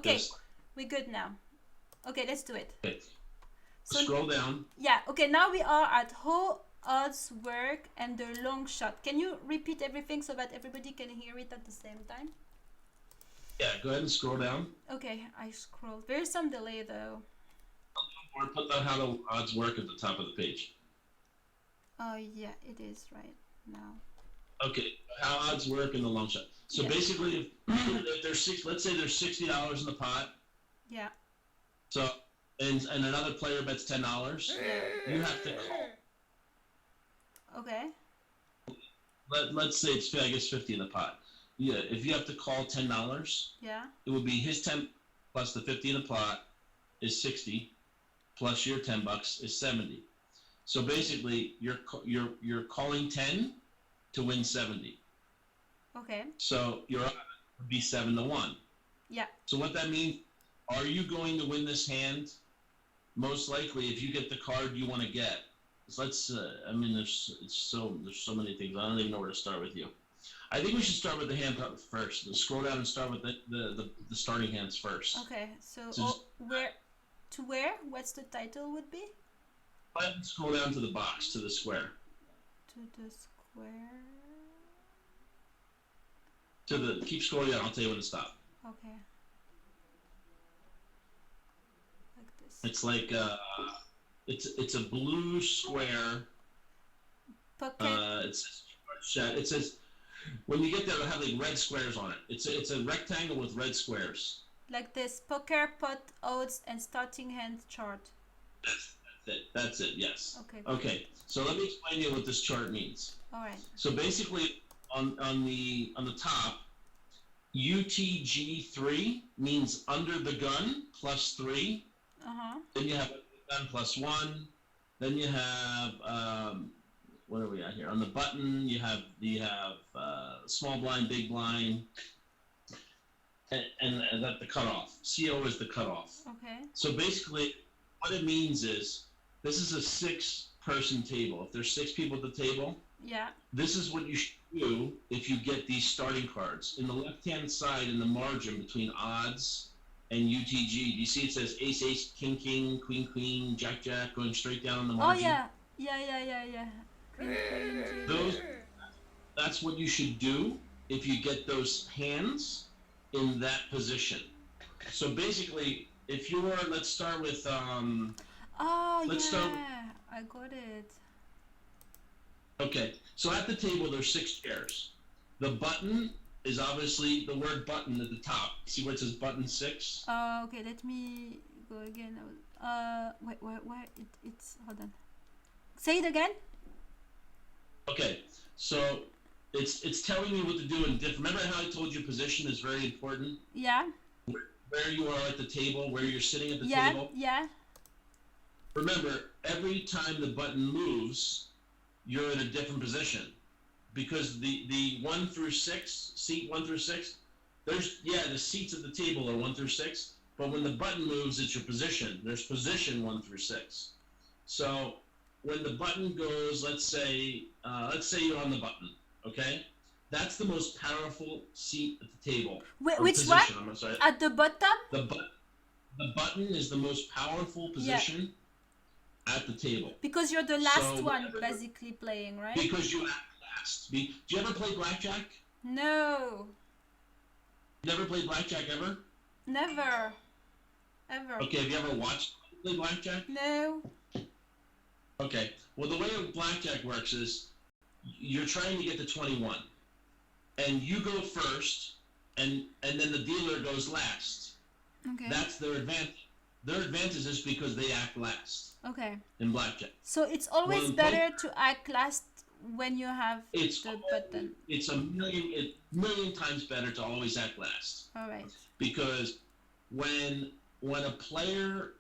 Okay, Just, we're good now. Okay, let's do it. okay. So Scroll down. yeah, okay, now we are at how odds work and the long shot. Can you repeat everything so that everybody can hear it at the same time? Yeah, go ahead and scroll down. Okay, I scrolled. There is some delay though. Or put down how the odds work at the top of the page. Oh yeah, it is right now. Okay, how odds work in the long shot. So Yeah. basically, if there's let's say there's $60 in the pot. Yeah. So and another player bets $10. Yeah. You have to call. Okay. Let's say it's I guess 50 in the pot. Yeah, if you have to call $10, Yeah. it would be his 10 plus the 50 in the pot is 60, plus your $10 is 70. So basically, you're calling 10 to win 70. Okay. So your odds would be 7-1. Yeah. So what that means, are you going to win this hand? Most likely, if you get the card you want to get. So let's. I mean, there's so many things. I don't even know where to start with you. I think we should start with the hand first. Let's scroll down and start with the starting hands first. Okay. So So where? What's the title would be? Go ahead and scroll down to the box, to the square. To the square. Keep scrolling down. I'll tell you when to stop. Okay. Like this. It's like it's a blue square. Pocket. It says when you get there, it'll have like red squares on it. It's a rectangle with red squares. Like this. Poker, pot, odds, and starting hand chart. That's it. Yes. Okay. Okay. So let me explain to you what this chart means. All right. So basically, on the top, UTG3 means under the gun plus 3. Then you have gun plus 1. Then you have what are we at here? On the button, you have small blind, big blind, and that the cutoff. CO is the cutoff. Okay. So basically, what it means is this is a 6-person table. If there's 6 people at the table, yeah, this is what you should do if you get these starting cards. In the left-hand side, in the margin between odds and UTG, do you see it says ace, ace, king, king, queen, queen, jack, jack, going straight down on the margin? Oh yeah, yeah. That's what you should do if you get those hands in that position. So basically, if you were, let's start with I got it. Okay, so at the table there's 6 chairs. The button is obviously the word button at the top. See where it says button 6? Okay, let me go again. Wait, it's hold on. Say it again. Okay, so it's telling you what to do in different. Remember how I told you position is very important? Yeah. Where you are at the table, where you're sitting at the Yeah. table. Yeah. Remember, every time the button moves, you're in a different position, because the 1 through 6 seat 1 through 6, the seats at the table are 1 through 6, but when the button moves, it's your position. There's position 1 through 6. So when the button goes, let's say you're on the button, okay? That's the most powerful seat at the table. Which position, one? I'm sorry. At the bottom? The button is the most powerful position at the table. Because you're the last one basically playing, right? Because you act last. Do you ever play blackjack? No. Never played blackjack ever? Never. Ever. Okay, have you ever watched play blackjack? No. Okay. Well, the way blackjack works is you're trying to get to 21. And you go first, and then the dealer goes last. Okay. That's their advantage. Their advantage is because they act last. Okay. In blackjack. So it's always better to act last when you have the button. It's a million times better to always act last. All right. Because when a player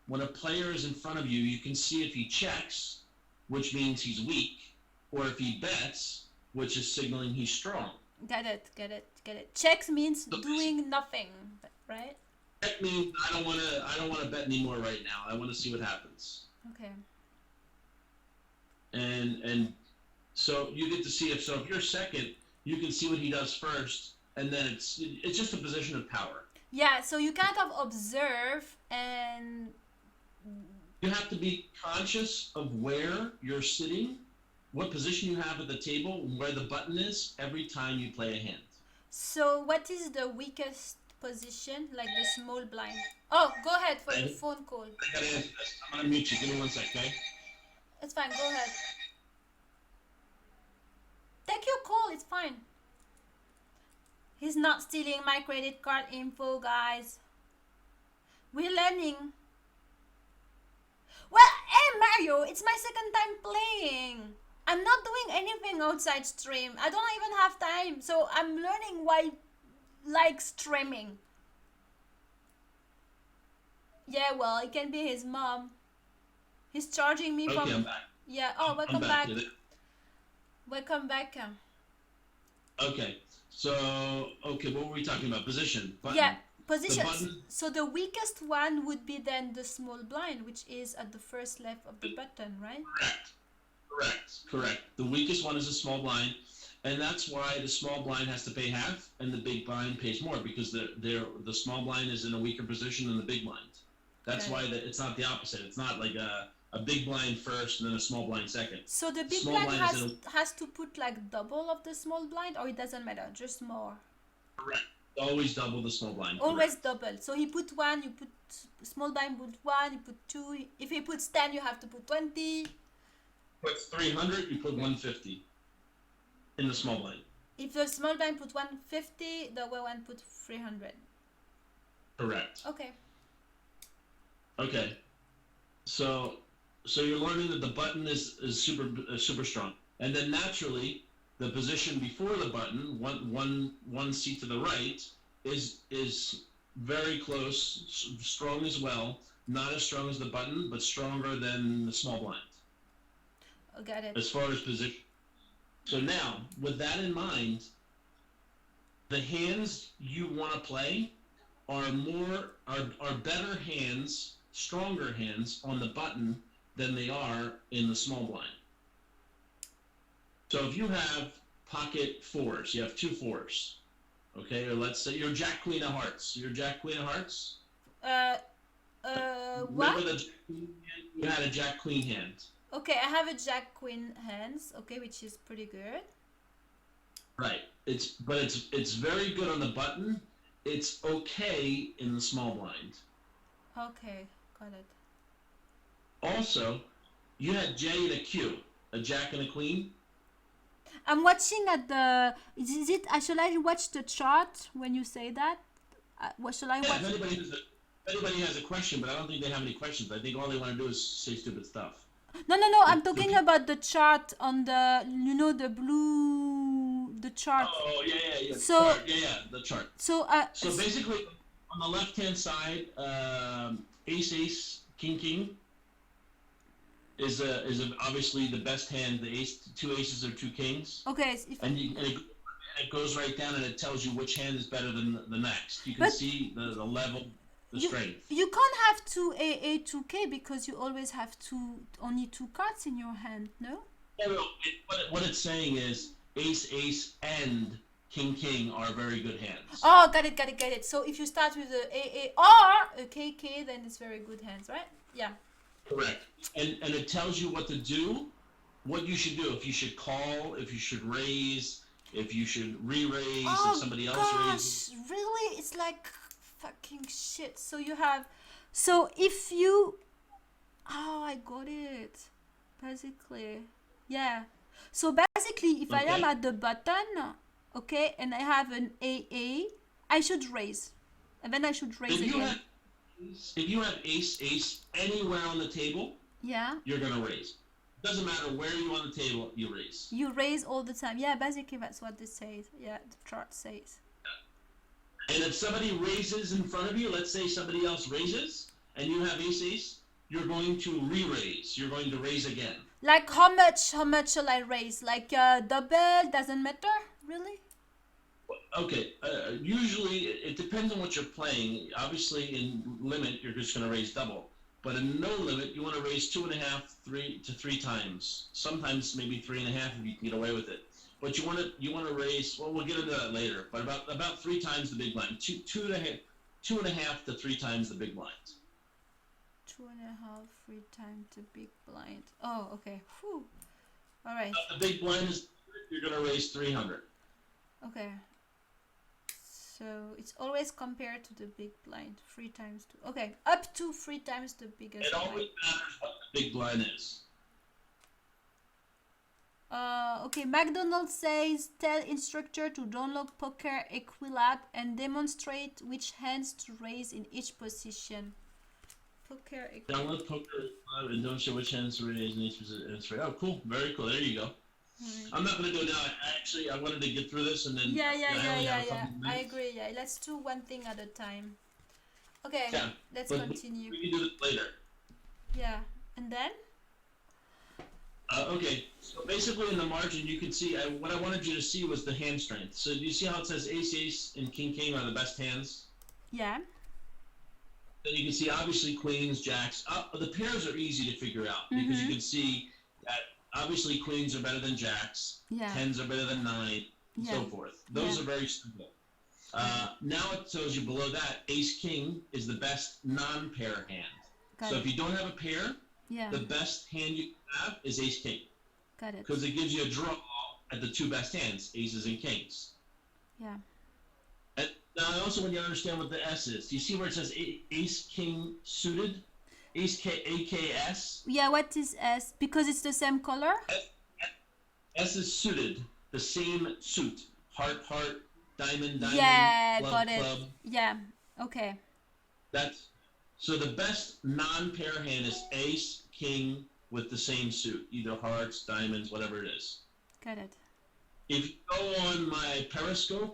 is in front of you, you can see if he checks, which means he's weak, or if he bets, which is signaling he's strong. Get it. Checks means doing nothing, right? Check means I don't want to bet anymore right now. I want to see what happens. Okay. And so you get to see if you're second, you can see what he does first, and then it's just a position of power. Yeah, so you kind of observe and You have to be conscious of where you're sitting, what position you have at the table, and where the button is every time you play a hand. so what is the weakest position, like the small blind? Oh, go ahead for your I, phone call. I gotta answer this. I'm gonna mute you. Give me 1 sec, okay? It's fine, go ahead. Take your call, it's fine. He's not stealing my credit card info, guys. We're learning. Well, hey Mario, it's my second time playing. I'm not doing anything outside stream. I don't even have time, so I'm learning why like streaming. Yeah, well, it can be his mom. He's charging me Okay, from. I'm back. Yeah. Oh, I'm welcome back. back. Welcome back. Okay, so, okay, what were we talking about? Position. Button. Yeah, position. The button. So the weakest one would be then the small blind, which is at the first left of the button, right? Correct. The weakest one is a small blind, and that's why the small blind has to pay half, and the big blind pays more, because the small blind is in a weaker position than the big blind. That's why it's not the opposite. It's not like a big blind first and then a small blind second. So the big Small blind blind has to put like double of the small blind, or it doesn't matter, just more. Correct. Always double the small blind. Always double. So he put 1, you put small blind, put 1, you put 2. If he puts 10, you have to put 20. Put 300, you put 150 in the small blind. If the small blind put 150, the other one put 300. Correct. Okay. Okay. So you're learning that the button is super strong, and then naturally the position before the button, one seat to the right, is very close, strong as well. Not as strong as the button, but stronger than the small blind. I got it. As far as position. So now, with that in mind, the hands you want to play are better hands, stronger hands on the button than they are in the small blind. So if you have pocket 4s, you have 2 4s, okay? Or let's say you're Jack Queen of Hearts. You're Jack Queen of Hearts? What? Remember you had a Jack Queen hand. Okay, I have a Jack Queen hands, okay, which is pretty good. Right. It's very good on the button. It's okay in the small blind. Okay, got it. Also, you had J and a Q, a Jack and a Queen. I'm watching at the. Is it? Shall I watch the chart when you say that? What shall I watch? If anybody has a question, but I don't think they have any questions. I think all they want to do is say stupid stuff. No. I'm talking about the chart on the. The blue. The chart. Oh yeah. So the chart. So So basically, on the left-hand side, ace, king is obviously the best hand. The ace, 2 aces or 2 kings. Okay. And it goes right down and it tells you which hand is better than the next. You can see the level, the strength. You can't have 2 AA, 2K because you always have only 2 cards in your hand, no? No, what it's saying is ace, and king are very good hands. Oh, got it. So if you start with a AA or a KK, then it's very good hands, right? Yeah. Correct. And it tells you what to do, what you should do, if you should call, if you should raise, if you should re-raise, if somebody else raises. Really? It's like fucking shit. So if you... Oh, I got it. Basically. Yeah. So basically, if I am at the button, okay, and I have an AA, I should raise. And then I should raise again. If you have ace anywhere on the table, you're going to raise. Doesn't matter where you on the table, you raise. You raise all the time. Yeah, basically that's what this says. Yeah, the chart says. And if somebody raises in front of you, let's say somebody else raises, and you have ace, you're going to re-raise. You're going to raise again. Like how much shall I raise? Like double, doesn't matter, really? Okay, usually it depends on what you're playing. Obviously, in limit, you're just going to raise double. But in no limit, you want to raise 2.5, 3 to 3 times. Sometimes maybe 3.5 if you can get away with it. But you want to raise. Well, we'll get into that later. But about 3 times the big blind. Two 2.5 to 3 times the big blind. 2.5, 3 times the big blind. Oh, okay. Whew. All right. The big blind is you're gonna raise 300. Okay. So it's always compared to the big blind. 3 times 2. Okay, up to 3 times the biggest It always blind. matters what the big blind is. Okay, McDonald says tell instructor to download Poker Equilab and demonstrate which hands to raise in each position. Poker Equilab. Download Poker and don't show which hands to raise in each position. Oh, cool. Very cool. There you go. Right. I'm not going to do it now. I wanted to get through this and then... Yeah. I I agree, yeah. Let's do one thing at a time. Okay, Yeah, let's but continue. We can do this later. Yeah, and then? Okay, so basically in the margin you can see, what I wanted you to see was the hand strength. So do you see how it says ace, ace, and king, king are the best hands? Yeah. Then you can see obviously queens, jacks. The pairs are easy to figure out because you can see that obviously queens are better than jacks, Yeah. tens are better than 9, and so forth. Those are very simple. Now it tells you below that ace king is the best non-pair hand. Got so it. if you don't have a pair, Yeah. the best hand you have is ace king Got it. because it gives you a draw at the 2 best hands, aces and kings. Yeah. And now I also want you to understand what the S is. Do you see where it says ace king suited? Ace K AKS? Yeah, what is S? Because it's the same color? S is suited, the same suit. Heart, heart, diamond, diamond, Yeah, club, got it. club. Yeah, okay. That's so the best non-pair hand is ace, king with the same suit, either hearts, diamonds, whatever it is. Got it. If you go on my Periscope,